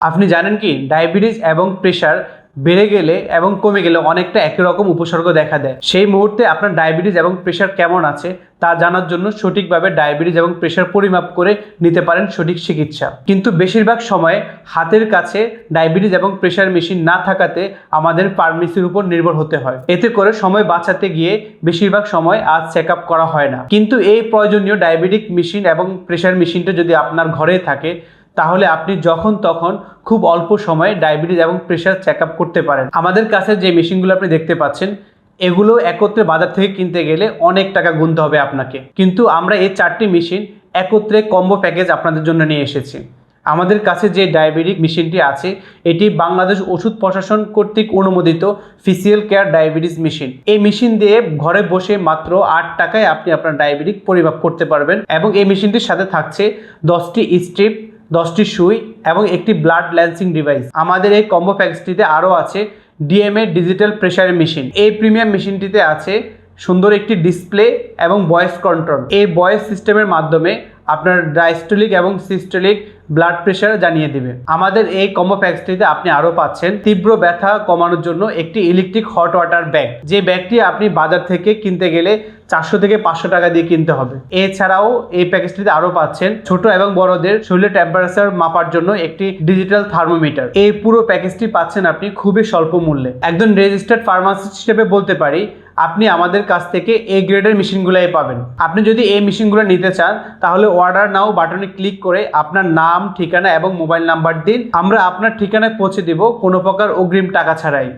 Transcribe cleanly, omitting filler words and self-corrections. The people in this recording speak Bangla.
আপনি জানেন কি ডায়াবেটিস এবং প্রেশার বেড়ে গেলে এবং কমে গেলে অনেকটা একই রকম উপসর্গ দেখা দেয়। সেই মুহূর্তে আপনার ডায়াবেটিস এবং প্রেশার কেমন আছে তা জানার জন্য সঠিকভাবে ডায়াবেটিস এবং প্রেশার পরিমাপ করে নিতে পারেন সঠিক চিকিৎসা। কিন্তু বেশিরভাগ সময়ে হাতের কাছে ডায়াবেটিস এবং প্রেশার মেশিন না থাকাতে আমাদের ফার্মেসির উপর নির্ভর হতে হয়। এতে করে সময় বাঁচাতে গিয়ে বেশিরভাগ সময় আজ চেক আপ করা হয় না। কিন্তু এই প্রয়োজনীয় ডায়াবেটিক মেশিন এবং প্রেশার মেশিনটা যদি আপনার ঘরে থাকে তাহলে আপনি যখন তখন খুব অল্প সময়ে ডায়াবেটিস এবং প্রেশার চেক আপ করতে পারেন। আমাদের কাছে যে মেশিনগুলো আপনি দেখতে পাচ্ছেন এগুলো একত্রে বাজার থেকে কিনতে গেলে অনেক টাকা গুনতে হবে আপনাকে, কিন্তু আমরা এই 4টি মেশিন একত্রে কম্বো প্যাকেজ আপনাদের জন্য নিয়ে এসেছি। আমাদের কাছে যে ডায়াবেটিক মেশিনটি আছে এটি বাংলাদেশ ওষুধ প্রশাসন কর্তৃক অনুমোদিত ফিজিক্যাল কেয়ার ডায়াবেটিস মেশিন। এই মেশিন দিয়ে ঘরে বসে মাত্র 8 টাকায় আপনি আপনার ডায়াবেটিক পরিমাপ করতে পারবেন এবং এই মেশিনটির সাথে থাকছে 10টি স্ট্রিপ, 10টি সুই এবং একটি ব্লাড ল্যান্সিং ডিভাইস। আমাদের এই কম্বো প্যাকেজটিতে আরও আছে ডিএমএ ডিজিটাল প্রেশার মেশিন। এই প্রিমিয়াম মেশিনটিতে আছে সুন্দর একটি ডিসপ্লে এবং ভয়েস কন্ট্রোল। এই ভয়েস সিস্টেমের মাধ্যমে আপনার ডায়াস্টোলিক এবং সিস্টোলিক ব্লাড প্রেশার জানিয়ে দিবে। আমাদের এই কম্বো প্যাকেজটিতে আপনি আরও পাচ্ছেন তীব্র ব্যথা কমানোর জন্য একটি ইলেকট্রিক হট ওয়াটার ব্যাগ, যে ব্যাগটি আপনি বাজার থেকে কিনতে গেলে 400 থেকে 500 টাকা দিয়ে কিনতে হবে। এছাড়াও এই প্যাকেজটিতে আরও পাচ্ছেন ছোট এবং বড়দের শরীরের টেম্পারেচার মাপার জন্য একটি ডিজিটাল থার্মোমিটার। এই পুরো প্যাকেজটি পাচ্ছেন আপনি খুবই স্বল্প মূল্যে। একজন রেজিস্টার্ড ফার্মাসিস্ট হিসেবে বলতে পারি আপনি আমাদের কাছ থেকে এই গ্রেডের মেশিনগুলোই পাবেন। আপনি যদি এই মেশিনগুলো নিতে চান তাহলে অর্ডার নাও বাটনে ক্লিক করে আপনার নাম, ঠিকানা এবং মোবাইল নাম্বার দিন। আমরা আপনার ঠিকানায় পৌঁছে দিব কোনো প্রকার অগ্রিম টাকা ছাড়াই।